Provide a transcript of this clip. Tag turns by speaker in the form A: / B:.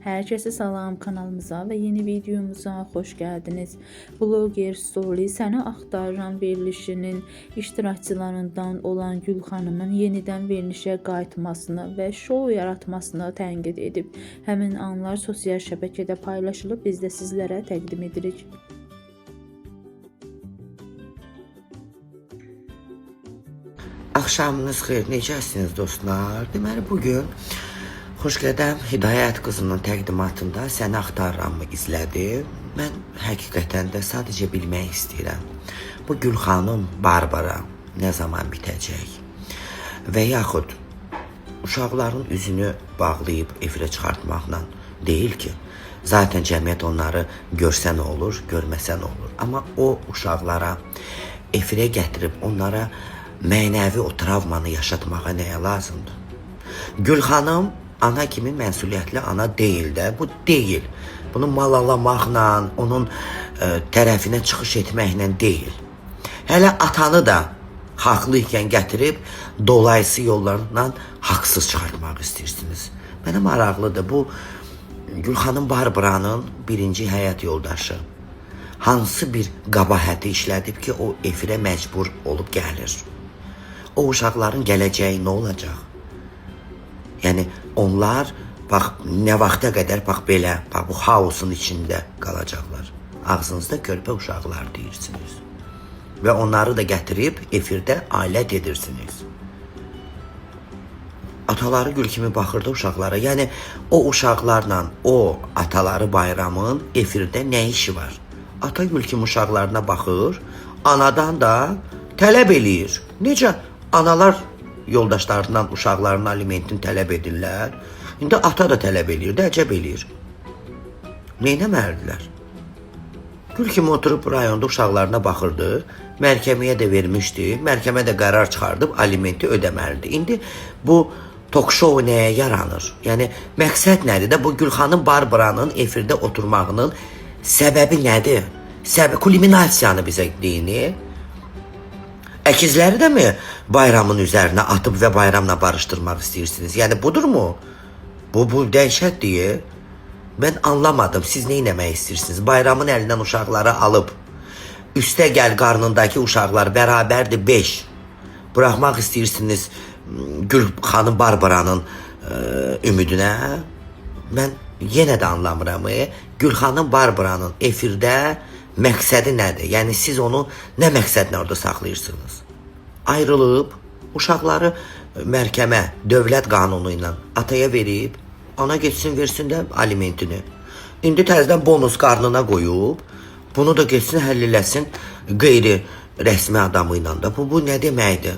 A: Herkese salam, kanalımıza ve yeni videomuza hoş geldiniz. Blogger Story Səni Axtaran verilişinin iştirakçılarından olan Gül xanımın yenidən verilişə qayıtmasını ve şou yaratmasını tənqid edib. Həmin anlar sosial şəbəkədə paylaşılıb, biz də sizlərə təqdim edirik.
B: Axşamınız xeyir, necəsiniz dostlar? Deməli bugün Xoşqədəm Hidayət qızının təqdimatında Səni Axtarıramı izlədim. Mən həqiqətən də sadəcə bilmək istəyirəm. Bu Gül xanım Barbara nə zaman bitəcək? Və yaxud uşaqların üzünü bağlayıb efirə çıxartmaqla deyil ki, zaten cəmiyyət onları görsə nə olur, görməsə nə olur. Amma o uşaqlara efirə gətirib onlara mənəvi o travmanı yaşatmağa nəyə lazımdır? Gül xanım ana kimi məsuliyyətli ana deyil də, bu deyil. Bunu malalamaqla, onun tərəfinə çıxış etməklə deyil. Hələ atanı da haqlı ikən gətirib dolayısı yollarından haqsız çıxartmaq istəyirsiniz. Mənə maraqlıdır, bu Gül xanım Barbaranın birinci həyat yoldaşı hansı bir qabahəti işlədib ki, o efirə məcbur olub gəlir? O uşaqların gələcəyi nə olacaq? Yəni onlar bax nə vaxta qədər bax belə, bax bu xaosun içində qalacaqlar. Ağzınızda körpə uşaqlar deyirsiniz. Və onları da gətirib efirdə alət edirsiniz. Ataları gül kimi baxırdı uşaqlara. Yəni o uşaqlarla o ataları Bayramın efirdə nə işi var? Ata gül kimi uşaqlarına baxır, anadan da tələb eləyir. Necə analar yoldaşlarından uşaqlarının alimentini tələb edirlər. İndi ata da tələb eləyir, də əcəb eləyir. Neynəməlidirlər? Gül kimi oturub rayonda uşaqlarına baxırdı, məhkəməyə də vermişdi, məhkəmə də qərar çıxardıb alimenti ödəməlidir. İndi bu talk show nəyə yaranır? Yəni məqsəd nədir də bu Gül xanım Barbaranın efirdə oturmağının səbəbi nədir? Kulminasiyanı bizə deyini. Əkizləri də mi Bayramın üzərinə atıb və Bayramla barışdırmaq istəyirsiniz? Yəni budurmu? Bu dəhşətdir. Mən anlamadım. Siz nə etmək istəyirsiniz? Bayramın əlindən uşaqları alıb, üstə gəl qarnındakı uşaqlar bərabərdir 5. Buraxmaq istəyirsiniz Gül xanım Barbaranın ümidinə? Mən yenə də anlamıram. Gül xanım Barbaranın efirdə məqsədi nədir? Yəni siz onu nə məqsədlə orada saxlayırsınız? Ayrılıb, uşaqları məhkəmə, dövlət qanunu ilə ataya verib, ana geçsin versin də alimentini. İndi təzədən bonus qarnına qoyub, bunu da geçsin həll eləsin qeyri rəsmi adamı ilə da. Bu nə deməkdir?